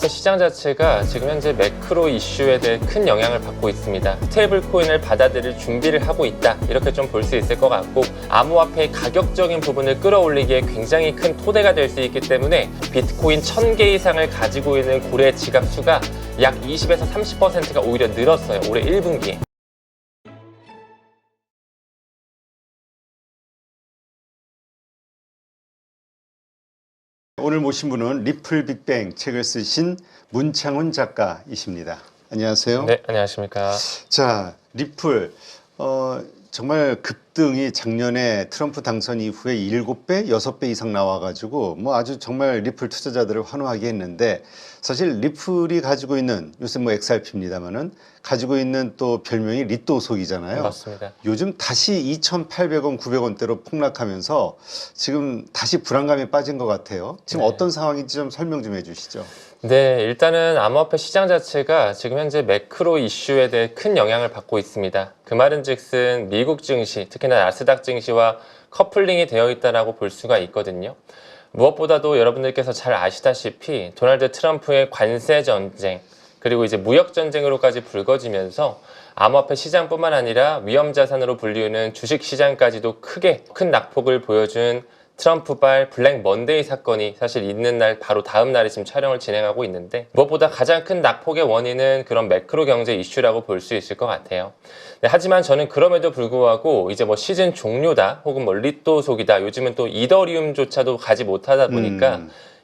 암호화폐 시장 자체가 지금 현재 매크로 이슈에 대해 큰 영향을 받고 있습니다. 스테이블 코인을 받아들일 준비를 하고 있다, 이렇게 좀 볼 수 있을 것 같고, 암호화폐의 가격적인 부분을 끌어올리기에 굉장히 큰 토대가 될 수 있기 때문에 비트코인 1000개 이상을 가지고 있는 고래 지갑 수가 약 20에서 30%가 오히려 늘었어요, 올해 1분기에. 오늘 모신 분은 리플 빅뱅 책을 쓰신 문창훈 작가이십니다. 안녕하세요. 네, 안녕하십니까. 자, 리플 정말 급등이 작년에 트럼프 당선 이후에 7배, 6배 이상 나와가지고 뭐 아주 정말 리플 투자자들을 환호하게 했는데, 사실 리플이 가지고 있는, 요새 뭐 XRP입니다만은 가지고 있는 또 별명이 리또속이잖아요. 맞습니다. 요즘 다시 2,800원, 900원대로 폭락하면서 지금 다시 불안감에 빠진 것 같아요. 지금 네. 어떤 상황인지 좀 설명 좀 해주시죠. 네, 일단은 암호화폐 시장 자체가 지금 현재 매크로 이슈에 대해 큰 영향을 받고 있습니다. 그 말은즉슨 미국 증시, 특히나 나스닥 증시와 커플링이 되어 있다고 볼 수가 있거든요. 무엇보다도 여러분들께서 잘 아시다시피 도널드 트럼프의 관세 전쟁, 그리고 이제 무역 전쟁으로까지 불거지면서 암호화폐 시장뿐만 아니라 위험자산으로 불리우는 주식 시장까지도 크게 큰 낙폭을 보여준 트럼프발 블랙 먼데이 사건이 사실 있는 날 바로 다음 날에 지금 촬영을 진행하고 있는데, 무엇보다 가장 큰 낙폭의 원인은 그런 매크로 경제 이슈라고 볼 수 있을 것 같아요. 네, 하지만 저는 그럼에도 불구하고 이제 뭐 시즌 종료다, 혹은 뭐 리또속이다, 요즘은 또 이더리움조차도 가지 못하다 보니까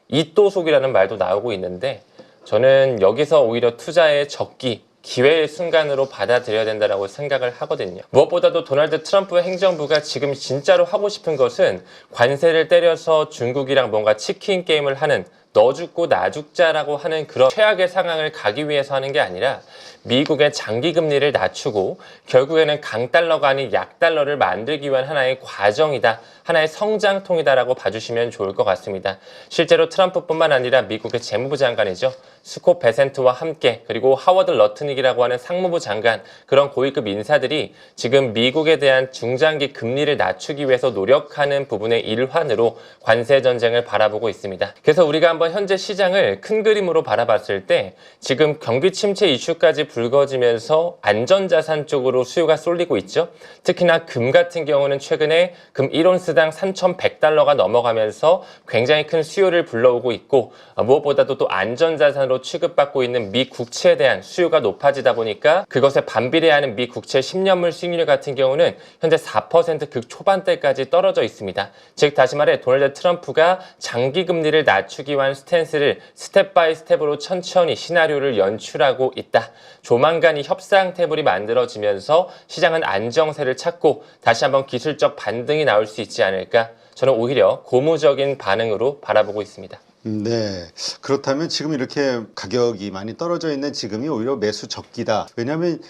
이또속이라는 말도 나오고 있는데, 저는 여기서 오히려 투자의 적기, 기회의 순간으로 받아들여야 된다고 생각을 하거든요. 무엇보다도 도널드 트럼프 행정부가 지금 진짜로 하고 싶은 것은 관세를 때려서 중국이랑 뭔가 치킨 게임을 하는, 너 죽고 나 죽자라고 하는 그런 최악의 상황을 가기 위해서 하는 게 아니라 미국의 장기 금리를 낮추고 결국에는 강달러가 아닌 약달러를 만들기 위한 하나의 과정이다, 하나의 성장통이다라고 봐주시면 좋을 것 같습니다. 실제로 트럼프뿐만 아니라 미국의 재무부 장관이죠, 스콧 베센트와 함께, 그리고 하워드 러트닉이라고 하는 상무부 장관, 그런 고위급 인사들이 지금 미국에 대한 중장기 금리를 낮추기 위해서 노력하는 부분의 일환으로 관세 전쟁을 바라보고 있습니다. 그래서 우리가 한번 현재 시장을 큰 그림으로 바라봤을 때, 지금 경기 침체 이슈까지 불거지면서 안전자산 쪽으로 수요가 쏠리고 있죠. 특히나 금 같은 경우는 최근에 금 1온스당 3,100달러가 넘어가면서 굉장히 큰 수요를 불러오고 있고, 무엇보다도 또 안전자산으로 취급받고 있는 미 국채에 대한 수요가 높아지다 보니까 그것에 반비례하는 미 국채 10년물 수익률 같은 경우는 현재 4% 극초반대까지 떨어져 있습니다. 즉 다시 말해 도널드 트럼프가 장기 금리를 낮추기 위한 스탠스를 스텝 바이 스텝으로 천천히 시나리오를 연출하고 있다. 조만간 이 협상 테이블이 만들어지면서 시장은 안정세를 찾고 다시 한번 기술적 반등이 나올 수 있지 않을까, 저는 오히려 고무적인 반응으로 바라보고 있습니다. 네, 그렇다면 지금 이렇게 가격이 많이 떨어져 있는 지금이 오히려 매수 적기다. 왜냐하면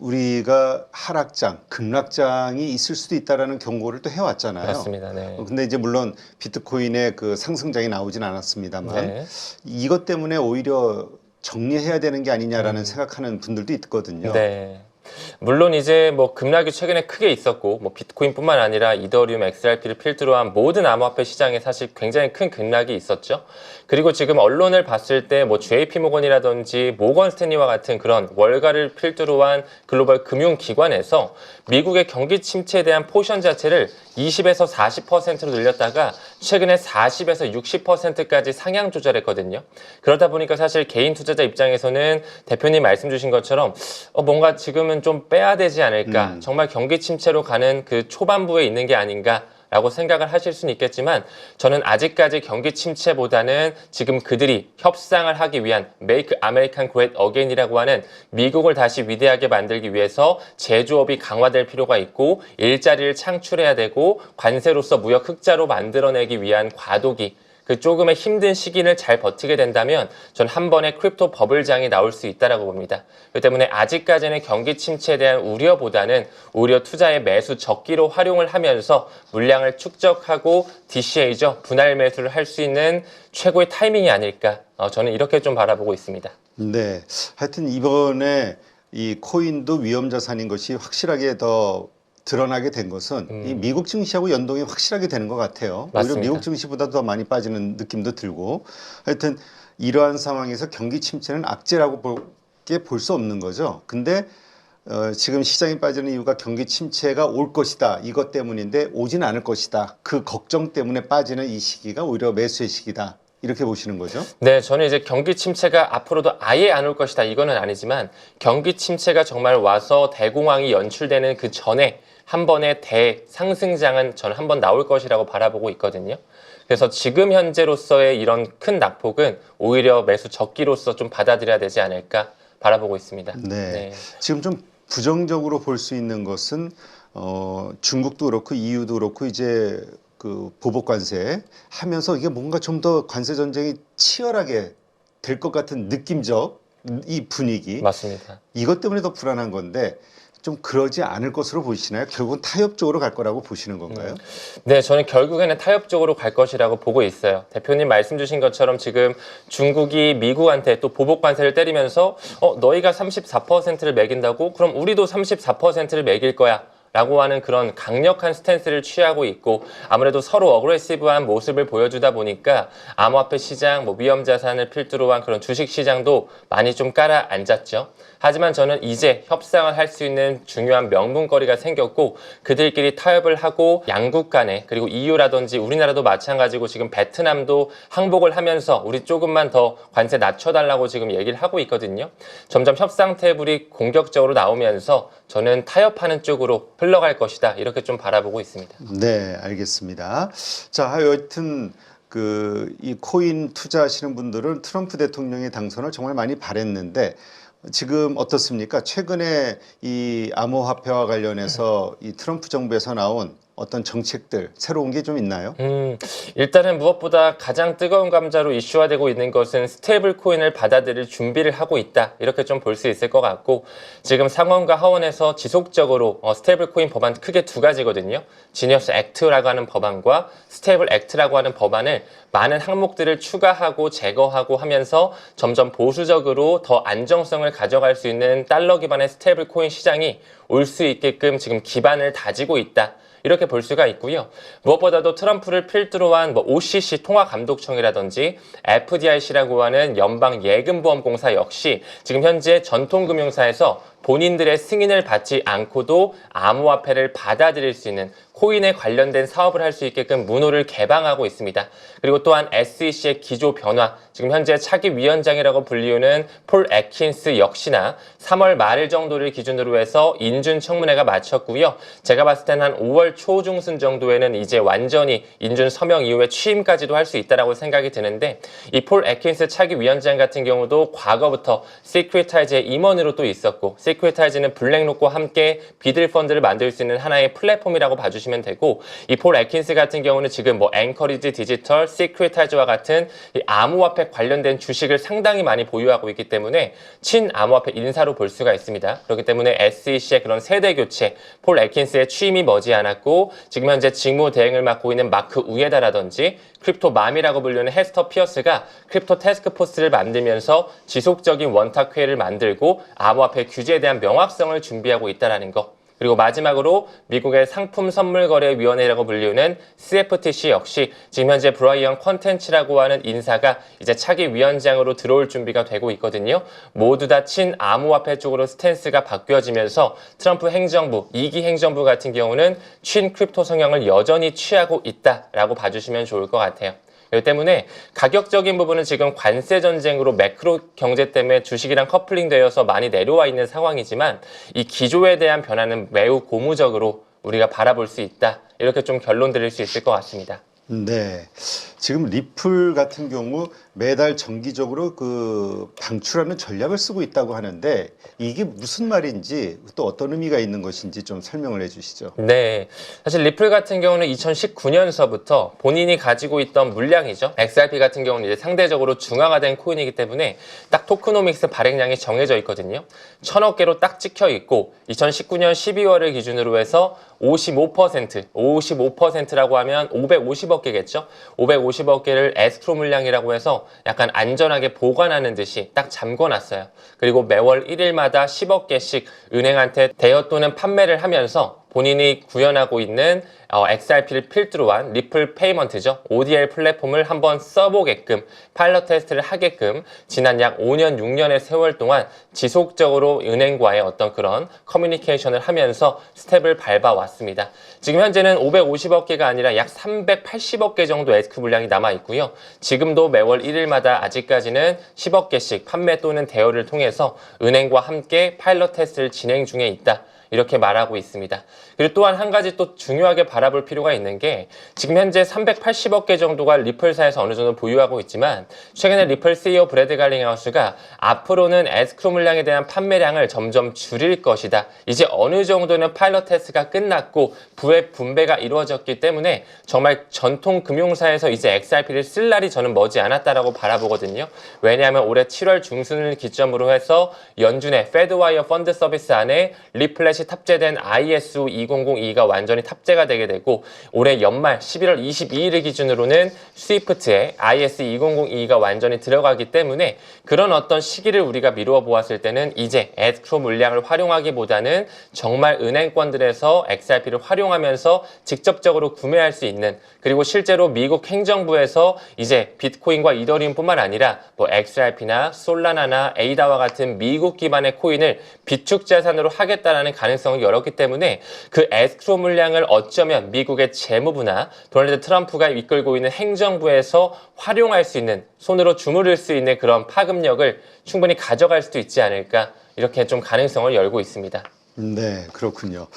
우리가 하락장, 급락장이 있을 수도 있다라는 경고를 또 해왔잖아요. 맞습니다. 네. 근데 이제 물론 비트코인의 그 상승장이 나오진 않았습니다만, 네. 이것 때문에 오히려 정리해야 되는 게 아니냐라는 생각하는 분들도 있거든요. 네. 물론 이제 뭐 급락이 최근에 크게 있었고, 뭐 비트코인뿐만 아니라 이더리움, XRP를 필두로 한 모든 암호화폐 시장에 사실 굉장히 큰 급락이 있었죠. 그리고 지금 언론을 봤을 때 뭐 JP 모건이라든지 모건 스탠리와 같은 그런 월가를 필두로 한 글로벌 금융기관에서 미국의 경기 침체에 대한 포션 자체를 20에서 40%로 늘렸다가 최근에 40에서 60%까지 상향 조절했거든요. 그러다 보니까 사실 개인 투자자 입장에서는 대표님 말씀 주신 것처럼 뭔가 지금은 좀 빼야 되지 않을까, 정말 경기 침체로 가는 그 초반부에 있는 게 아닌가 라고 생각을 하실 수는 있겠지만, 저는 아직까지 경기 침체보다는 지금 그들이 협상을 하기 위한 Make American Great Again이라고 하는 미국을 다시 위대하게 만들기 위해서 제조업이 강화될 필요가 있고, 일자리를 창출해야 되고, 관세로서 무역 흑자로 만들어내기 위한 과도기, 그 조금의 힘든 시기를 잘 버티게 된다면 전 한 번의 크립토 버블장이 나올 수 있다고 봅니다. 그렇기 때문에 아직까지는 경기 침체에 대한 우려보다는 오히려 투자의 매수 적기로 활용을 하면서 물량을 축적하고 DCA죠, 분할 매수를 할 수 있는 최고의 타이밍이 아닐까, 저는 이렇게 좀 바라보고 있습니다. 네, 하여튼 이번에 이 코인도 위험자산인 것이 확실하게 더 드러나게 된 것은 이 미국 증시하고 연동이 확실하게 되는 것 같아요. 맞습니다. 오히려 미국 증시보다 더 많이 빠지는 느낌도 들고, 하여튼 이러한 상황에서 경기 침체는 악재라고 볼 수 없는 거죠. 근데 지금 시장이 빠지는 이유가 경기 침체가 올 것이다. 이것 때문인데 오진 않을 것이다. 그 걱정 때문에 빠지는 이 시기가 오히려 매수의 시기다. 이렇게 보시는 거죠? 네, 저는 이제 경기 침체가 앞으로도 아예 안 올 것이다. 이거는 아니지만 경기 침체가 정말 와서 대공황이 연출되는 그 전에 한 번의 대상승장은 저는 한 번 나올 것이라고 바라보고 있거든요. 그래서 지금 현재로서의 이런 큰 낙폭은 오히려 매수 적기로서 좀 받아들여야 되지 않을까 바라보고 있습니다. 네. 지금 좀 부정적으로 볼 수 있는 것은 중국도 그렇고 EU도 그렇고 이제 그 보복 관세 하면서 이게 뭔가 좀 더 관세 전쟁이 치열하게 될 것 같은 느낌적 이 분위기. 맞습니다. 이것 때문에 더 불안한 건데 좀 그러지 않을 것으로 보시나요? 결국은 타협 쪽으로 갈 거라고 보시는 건가요? 네, 저는 결국에는 타협 쪽으로 갈 것이라고 보고 있어요. 대표님 말씀 주신 것처럼 지금 중국이 미국한테 또 보복 관세를 때리면서 너희가 34%를 매긴다고? 그럼 우리도 34%를 매길 거야. 라고 하는 그런 강력한 스탠스를 취하고 있고 아무래도 서로 어그레시브한 모습을 보여주다 보니까 암호화폐 시장, 위험 자산을 필두로 한 그런 주식 시장도 많이 좀 깔아앉았죠. 하지만 저는 이제 협상을 할 수 있는 중요한 명분거리가 생겼고 그들끼리 타협을 하고 양국 간에 그리고 EU라든지 우리나라도 마찬가지고 지금 베트남도 항복을 하면서 우리 조금만 더 관세 낮춰달라고 지금 얘기를 하고 있거든요. 점점 협상 테이블이 공격적으로 나오면서 저는 타협하는 쪽으로 흘러갈 것이다. 이렇게 좀 바라보고 있습니다. 네, 알겠습니다. 자, 여하튼 이 코인 투자하시는 분들은 트럼프 대통령의 당선을 정말 많이 바랬는데 지금 어떻습니까? 최근에 이 암호화폐와 관련해서 이 트럼프 정부에서 나온 어떤 정책들 새로운 게 좀 있나요? 일단은 무엇보다 가장 뜨거운 감자로 이슈화되고 있는 것은 스테이블 코인을 받아들일 준비를 하고 있다. 이렇게 좀 볼 수 있을 것 같고 지금 상원과 하원에서 지속적으로 스테이블 코인 법안 크게 두 가지거든요. 지니어스 액트라고 하는 법안과 스테이블 액트라고 하는 법안을 많은 항목들을 추가하고 제거하고 하면서 점점 보수적으로 더 안정성을 가져갈 수 있는 달러 기반의 스테이블 코인 시장이 올 수 있게끔 지금 기반을 다지고 있다. 이렇게 볼 수가 있고요. 무엇보다도 트럼프를 필두로 한 OCC 통화감독청이라든지 FDIC라고 하는 연방예금보험공사 역시 지금 현재 전통금융사에서 본인들의 승인을 받지 않고도 암호화폐를 받아들일 수 있는 코인에 관련된 사업을 할 수 있게끔 문호를 개방하고 있습니다. 그리고 또한 SEC의 기조 변화, 지금 현재 차기 위원장이라고 불리우는 폴 애킨스 역시나 3월 말 정도를 기준으로 해서 인준 청문회가 마쳤고요. 제가 봤을 때는 한 5월 초중순 정도에는 이제 완전히 인준 서명 이후에 취임까지도 할 수 있다라고 생각이 드는데 이 폴 애킨스 차기 위원장 같은 경우도 과거부터 시크릿타이즈의 임원으로 또 있었고 시크릿타이즈는 블랙록과 함께 비들 펀드를 만들 수 있는 하나의 플랫폼이라고 봐주시면 되고 이 폴 애킨스 같은 경우는 지금 앵커리지 디지털, 시크릿타이즈와 같은 이 암호화폐 관련된 주식을 상당히 많이 보유하고 있기 때문에 친암호화폐 인사로 볼 수가 있습니다. 그렇기 때문에 SEC의 그런 세대 교체, 폴 애킨스의 취임이 머지않았고 지금 현재 직무 대행을 맡고 있는 마크 우에다라든지 크립토맘이라고 불리는 헤스터 피어스가 크립토 태스크포스를 만들면서 지속적인 원탁회를 만들고 암호화폐 규제에 대한 명확성을 준비하고 있다는 것. 그리고 마지막으로 미국의 상품선물거래위원회라고 불리는 CFTC 역시 지금 현재 브라이언 컨텐츠라고 하는 인사가 이제 차기 위원장으로 들어올 준비가 되고 있거든요. 모두 다 친암호화폐 쪽으로 스탠스가 바뀌어지면서 트럼프 행정부, 2기 행정부 같은 경우는 친크립토 성향을 여전히 취하고 있다라고 봐주시면 좋을 것 같아요. 그렇기 때문에 가격적인 부분은 지금 관세 전쟁으로 매크로 경제 때문에 주식이랑 커플링 되어서 많이 내려와 있는 상황이지만 이 기조에 대한 변화는 매우 고무적으로 우리가 바라볼 수 있다. 이렇게 좀 결론 드릴 수 있을 것 같습니다. 네. 지금 리플 같은 경우 매달 정기적으로 방출하는 전략을 쓰고 있다고 하는데 이게 무슨 말인지 또 어떤 의미가 있는 것인지 좀 설명을 해 주시죠. 네. 사실 리플 같은 경우는 2019년서부터 본인이 가지고 있던 물량이죠. XRP 같은 경우는 이제 상대적으로 중화가된 코인이기 때문에 딱 토크노믹스 발행량이 정해져 있거든요. 1000억 개로 딱 찍혀 있고 2019년 12월을 기준으로 해서 55%라고 하면 550억 개겠죠. 550억 개를 에스크로 물량이라고 해서 약간 안전하게 보관하는 듯이 딱 잠궈놨어요. 그리고 매월 1일마다 10억 개씩 은행한테 대여 또는 판매를 하면서 본인이 구현하고 있는 XRP를 필두로 한 리플 페이먼트죠. ODL 플랫폼을 한번 써보게끔 파일럿 테스트를 하게끔 지난 약 5년, 6년의 세월 동안 지속적으로 은행과의 어떤 그런 커뮤니케이션을 하면서 스텝을 밟아왔습니다. 지금 현재는 550억 개가 아니라 약 380억 개 정도 에스크 물량이 남아 있고요. 지금도 매월 1일마다 아직까지는 10억 개씩 판매 또는 대여를 통해서 은행과 함께 파일럿 테스트를 진행 중에 있다. 이렇게 말하고 있습니다. 그리고 또한 한 가지 또 중요하게 바라볼 필요가 있는 게 지금 현재 380억 개 정도가 리플사에서 어느 정도 보유하고 있지만 최근에 리플 CEO 브래드 갈링하우스가 앞으로는 에스크로 물량에 대한 판매량을 점점 줄일 것이다. 이제 어느 정도는 파일럿 테스트가 끝났고 부의 분배가 이루어졌기 때문에 정말 전통 금융사에서 이제 XRP를 쓸 날이 저는 머지 않았다라고 바라보거든요. 왜냐하면 올해 7월 중순을 기점으로 해서 연준의 페드와이어 펀드 서비스 안에 리플렛이 탑재된 ISO 2002가 완전히 탑재가 되게 되고 올해 연말 11월 22일을 기준으로는 스위프트에 ISO 2002가 완전히 들어가기 때문에 그런 어떤 시기를 우리가 미루어 보았을 때는 이제 에스크로 물량을 활용하기보다는 정말 은행권들에서 XRP를 활용하면서 직접적으로 구매할 수 있는 그리고 실제로 미국 행정부에서 이제 비트코인과 이더리움뿐만 아니라 뭐 XRP나 솔라나나 에이다와 같은 미국 기반의 코인을 비축 자산으로 하겠다라는 가능성을 열었기 때문에 그 에스크로 물량을 어쩌면 미국의 재무부나 도널드 트럼프가 이끌고 있는 행정부에서 활용할 수 있는 손으로 주무를 수 있는 그런 파급력을 충분히 가져갈 수도 있지 않을까 이렇게 좀 가능성을 열고 있습니다. 네, 그렇군요.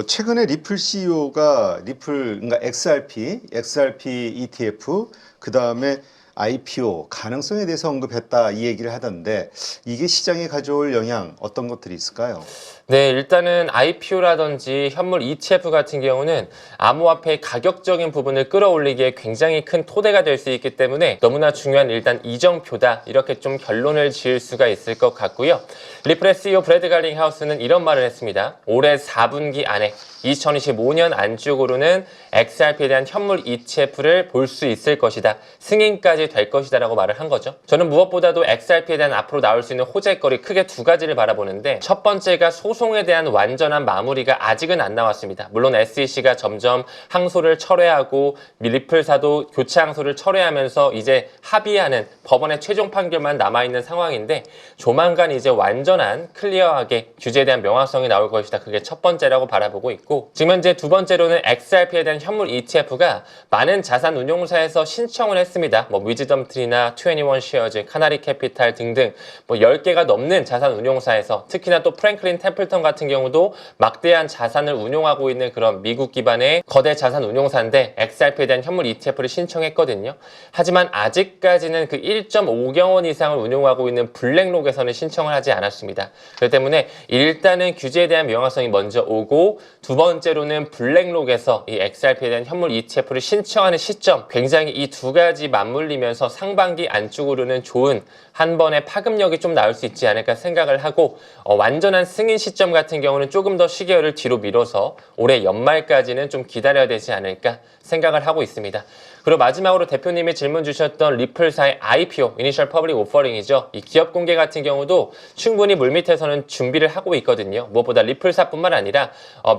최근에 리플 CEO가 그러니까 XRP ETF, 그 다음에 IPO 가능성에 대해서 언급했다 이 얘기를 하던데 이게 시장에 가져올 영향 어떤 것들이 있을까요? 네, 일단은 IPO라든지 현물 ETF 같은 경우는 암호화폐의 가격적인 부분을 끌어올리기에 굉장히 큰 토대가 될 수 있기 때문에 너무나 중요한 일단 이정표다 이렇게 좀 결론을 지을 수가 있을 것 같고요. 리플의 CEO 브래드 갈링하우스는 이런 말을 했습니다. 올해 4분기 안에 2025년 안쪽으로는 XRP에 대한 현물 ETF를 볼 수 있을 것이다. 승인까지 될 것이다 라고 말을 한 거죠. 저는 무엇보다도 XRP에 대한 앞으로 나올 수 있는 호재거리 크게 두 가지를 바라보는데 첫 번째가 소송에 대한 완전한 마무리가 아직은 안 나왔습니다. 물론 SEC가 점점 항소를 철회하고 리플사도 교체 항소를 철회하면서 이제 합의하는 법원의 최종 판결만 남아있는 상황인데 조만간 이제 완전한 클리어하게 규제에 대한 명확성이 나올 것이다. 그게 첫 번째라고 바라보고 있고 지금 현재 두 번째로는 XRP에 대한 현물 ETF가 많은 자산 운용사에서 신청을 했습니다. 뭐 위즈덤트리나 21 쉐어즈, 카나리 캐피탈 등등 뭐 10개가 넘는 자산 운용사에서 특히나 또 프랭클린 템플턴 같은 경우도 막대한 자산을 운용하고 있는 그런 미국 기반의 거대 자산 운용사인데 XRP에 대한 현물 ETF를 신청했거든요. 하지만 아직까지는 그 1.5경 원 이상을 운용하고 있는 블랙록에서는 신청을 하지 않았습니다. 그렇기 때문에 일단은 규제에 대한 명확성이 먼저 오고 두 번째로는 블랙록에서 이 XRP에 대한 현물 ETF를 신청하는 시점 굉장히 이 두 가지 맞물리면서 상반기 안쪽으로는 좋은 한 번의 파급력이 좀 나올 수 있지 않을까 생각을 하고 완전한 승인 시점 같은 경우는 조금 더 시기를 뒤로 미뤄서 올해 연말까지는 좀 기다려야 되지 않을까 생각을 하고 있습니다. 그리고 마지막으로 대표님이 질문 주셨던 리플사의 IPO, Initial Public Offering이죠. 이 기업 공개 같은 경우도 충분히 물밑에서는 준비를 하고 있거든요. 무엇보다 리플사뿐만 아니라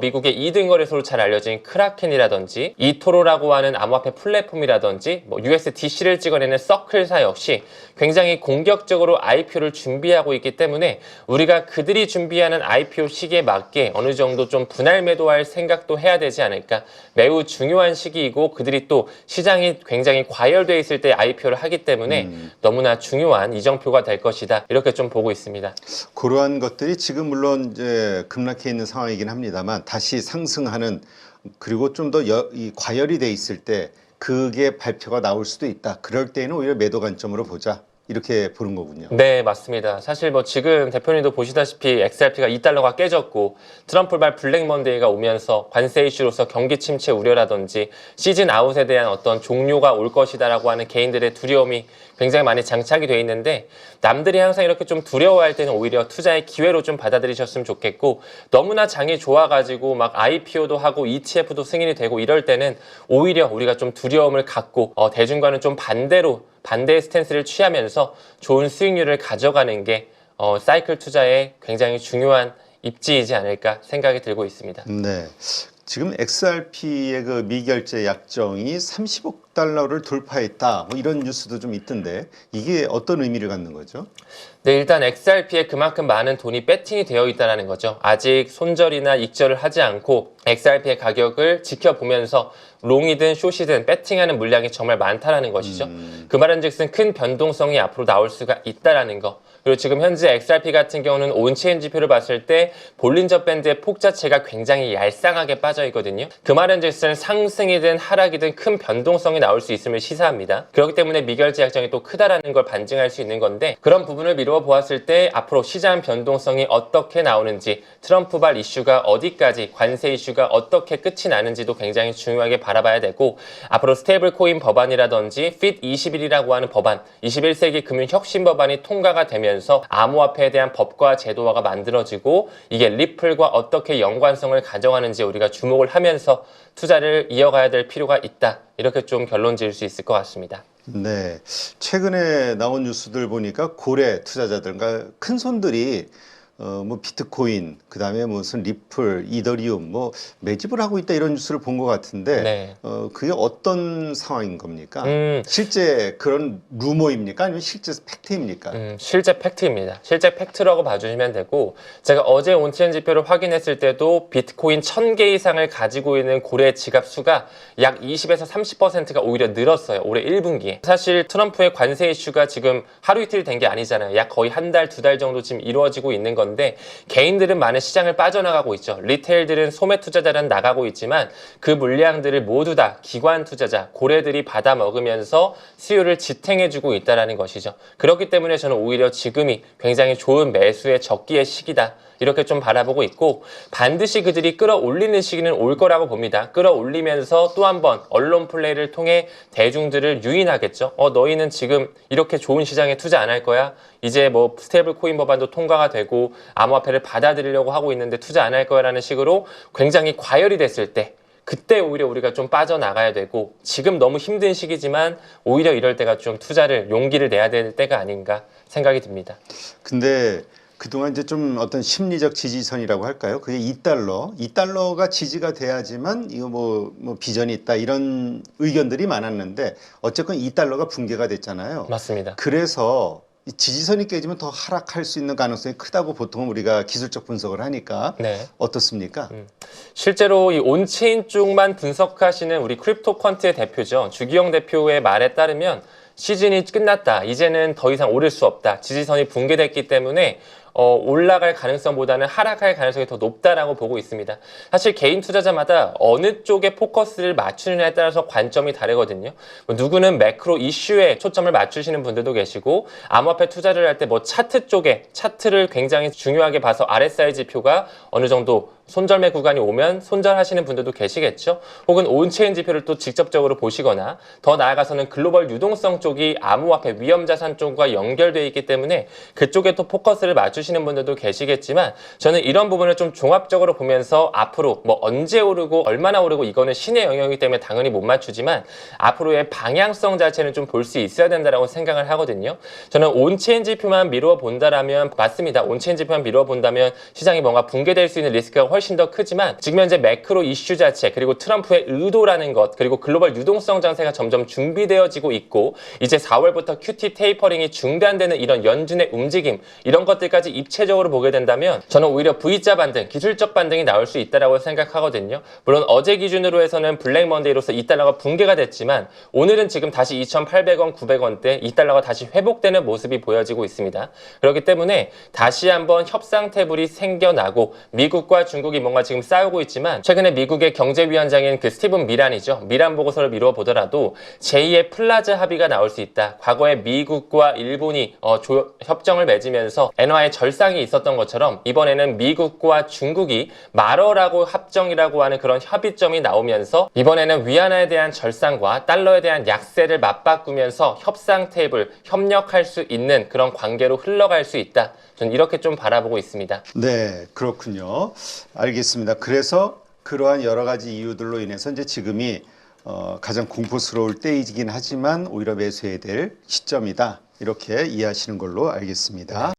미국의 2등 거래소로 잘 알려진 크라켄이라든지 이토로라고 하는 암호화폐 플랫폼이라든지 뭐 USDC를 찍어내는 서클사 역시 굉장히 공격적으로 IPO를 준비하고 있기 때문에 우리가 그들이 준비하는 IPO 시기에 맞게 어느 정도 좀 분할 매도할 생각도 해야 되지 않을까. 매우 중요한 시기이고 그들이 또 시장이 굉장히 과열되어 있을 때 IPO를 하기 때문에 너무나 중요한 이정표가 될 것이다. 이렇게 좀 보고 있습니다. 그러한 것들이 지금 물론 이제 급락해 있는 상황이긴 합니다만 다시 상승하는 그리고 좀 더 과열이 돼 있을 때 그게 발표가 나올 수도 있다. 그럴 때는 오히려 매도 관점으로 보자. 이렇게 보는 거군요. 네, 맞습니다. 사실 뭐 지금 대표님도 보시다시피 XRP가 2달러가 깨졌고 트럼프발 블랙 먼데이가 오면서 관세 이슈로서 경기 침체 우려라든지 시즌 아웃에 대한 어떤 종료가 올 것이다라고 하는 개인들의 두려움이 굉장히 많이 장착이 돼 있는데 남들이 항상 이렇게 좀 두려워할 때는 오히려 투자의 기회로 좀 받아들이셨으면 좋겠고 너무나 장이 좋아가지고 막 IPO도 하고 ETF도 승인이 되고 이럴 때는 오히려 우리가 좀 두려움을 갖고 대중과는 좀 반대의 스탠스를 취하면서 좋은 수익률을 가져가는 게 사이클 투자에 굉장히 중요한 입지이지 않을까 생각이 들고 있습니다. 네. 지금 XRP의 그 미결제 약정이 30억 달러를 돌파했다. 뭐 이런 뉴스도 좀 있던데 이게 어떤 의미를 갖는 거죠? 네, 일단 XRP에 그만큼 많은 돈이 배팅이 되어 있다는 거죠. 아직 손절이나 익절을 하지 않고 XRP의 가격을 지켜보면서 롱이든 숏이든 배팅하는 물량이 정말 많다라는 것이죠. 그 말은 즉슨 큰 변동성이 앞으로 나올 수가 있다라는 거. 그리고 지금 현재 XRP 같은 경우는 온체인 지표를 봤을 때 볼린저 밴드의 폭 자체가 굉장히 얄쌍하게 빠져 있거든요. 그 말은 즉슨 상승이든 하락이든 큰 변동성이 나올 수 있음을 시사합니다. 그렇기 때문에 미결제 약정이 또 크다라는 걸 반증할 수 있는 건데 그런 부분을 미루어 보았을 때 앞으로 시장 변동성이 어떻게 나오는지 트럼프발 이슈가 어디까지 관세 이슈가 어떻게 끝이 나는지도 굉장히 중요하게 바라봐야 되고 앞으로 스테이블 코인 법안이라든지 FIT21이라고 하는 법안 21세기 금융 혁신 법안이 통과가 되면서 암호화폐에 대한 법과 제도화가 만들어지고 이게 리플과 어떻게 연관성을 가져가는지 우리가 주목을 하면서 투자를 이어가야 될 필요가 있다. 이렇게 좀 결론 지을 수 있을 것 같습니다. 네. 최근에 나온 뉴스들 보니까 고래 투자자들, 그러니까 큰 손들이 뭐 비트코인, 그다음에 무슨 리플, 이더리움 뭐 매집을 하고 있다 이런 뉴스를 본 것 같은데 네. 그게 어떤 상황인 겁니까? 음. 실제 그런 루머입니까? 아니면 실제 팩트입니까? 실제 팩트입니다. 실제 팩트라고 봐주시면 되고 제가 어제 온체인 지표를 확인했을 때도 비트코인 1000개 이상을 가지고 있는 고래 지갑 수가 약 20에서 30%가 오히려 늘었어요. 올해 1분기에. 사실 트럼프의 관세 이슈가 지금 하루 이틀 된 게 아니잖아요. 약 거의 한 달, 두 달 정도 지금 이루어지고 있는 건데 개인들은 많은 시장을 빠져나가고 있죠. 리테일들은 소매 투자자는 나가고 있지만 그 물량들을 모두 다 기관 투자자, 고래들이 받아 먹으면서 수요를 지탱해주고 있다는 것이죠. 그렇기 때문에 저는 오히려 지금이 굉장히 좋은 매수의 적기의 시기다. 이렇게 좀 바라보고 있고 반드시 그들이 끌어올리는 시기는 올 거라고 봅니다. 끌어올리면서 또 한 번 언론 플레이를 통해 대중들을 유인하겠죠. 너희는 지금 이렇게 좋은 시장에 투자 안 할 거야? 이제 뭐 스테이블 코인 법안도 통과가 되고 암호화폐를 받아들이려고 하고 있는데 투자 안 할 거야? 라는 식으로 굉장히 과열이 됐을 때 그때 오히려 우리가 좀 빠져나가야 되고 지금 너무 힘든 시기지만 오히려 이럴 때가 좀 투자를 용기를 내야 될 때가 아닌가 생각이 듭니다. 근데 그동안 이제 좀 어떤 심리적 지지선이라고 할까요? 그게 2달러. 2달러가 지지가 돼야지만 이거 뭐 비전이 있다 이런 의견들이 많았는데 어쨌건 2달러가 붕괴가 됐잖아요. 맞습니다. 그래서 이 지지선이 깨지면 더 하락할 수 있는 가능성이 크다고 보통은 우리가 기술적 분석을 하니까 네. 어떻습니까? 실제로 이 온체인 쪽만 분석하시는 우리 크립토 퀀트의 대표죠. 주기영 대표의 말에 따르면 시즌이 끝났다. 이제는 더 이상 오를 수 없다. 지지선이 붕괴됐기 때문에 올라갈 가능성보다는 하락할 가능성이 더 높다라고 보고 있습니다. 사실 개인 투자자마다 어느 쪽에 포커스를 맞추느냐에 따라서 관점이 다르거든요. 누구는 매크로 이슈에 초점을 맞추시는 분들도 계시고 암호화폐 투자를 할 때 뭐 차트 쪽에 차트를 굉장히 중요하게 봐서 RSI 지표가 어느 정도 손절매 구간이 오면 손절하시는 분들도 계시겠죠. 혹은 온체인 지표를 또 직접적으로 보시거나 더 나아가서는 글로벌 유동성 쪽이 암호화폐 위험자산 쪽과 연결되어 있기 때문에 그쪽에 또 포커스를 맞추시는 분들도 계시겠지만 저는 이런 부분을 좀 종합적으로 보면서 앞으로 뭐 언제 오르고 얼마나 오르고 이거는 신의 영역이기 때문에 당연히 못 맞추지만 앞으로의 방향성 자체는 좀 볼 수 있어야 된다라고 생각을 하거든요. 저는 온체인 지표만 미루어 본다라면 맞습니다. 온체인 지표만 미루어 본다면 시장이 뭔가 붕괴될 수 있는 리스크가 훨씬 더 크지만 지금 현재 매크로 이슈 자체 그리고 트럼프의 의도라는 것 그리고 글로벌 유동성 장세가 점점 준비되어지고 있고 이제 4월부터 QT 테이퍼링이 중단되는 이런 연준의 움직임 이런 것들까지 입체적으로 보게 된다면 저는 오히려 V자 반등, 기술적 반등이 나올 수 있다고 생각하거든요. 물론 어제 기준으로 해서는 블랙 먼데이로서 2달러가 붕괴가 됐지만 오늘은 지금 다시 2,800원, 900원대 2달러가 다시 회복되는 모습이 보여지고 있습니다. 그렇기 때문에 다시 한번 협상 테이블이 생겨나고 미국과 중국이 뭔가 지금 싸우고 있지만 최근에 미국의 경제위원장인 그 스티븐 미란이죠. 미란 보고서를 미루어 보더라도 제2의 플라자 합의가 나올 수 있다. 과거에 미국과 일본이 협정을 맺으면서 엔화의 절상이 있었던 것처럼 이번에는 미국과 중국이 마러라고 합정이라고 하는 그런 협의점이 나오면서 이번에는 위안화에 대한 절상과 달러에 대한 약세를 맞바꾸면서 협상 테이블, 협력할 수 있는 그런 관계로 흘러갈 수 있다. 저는 이렇게 좀 바라보고 있습니다. 네, 그렇군요. 알겠습니다. 그래서 그러한 여러 가지 이유들로 인해서 이제 지금이 가장 공포스러울 때이긴 하지만 오히려 매수해야 될 시점이다. 이렇게 이해하시는 걸로 알겠습니다.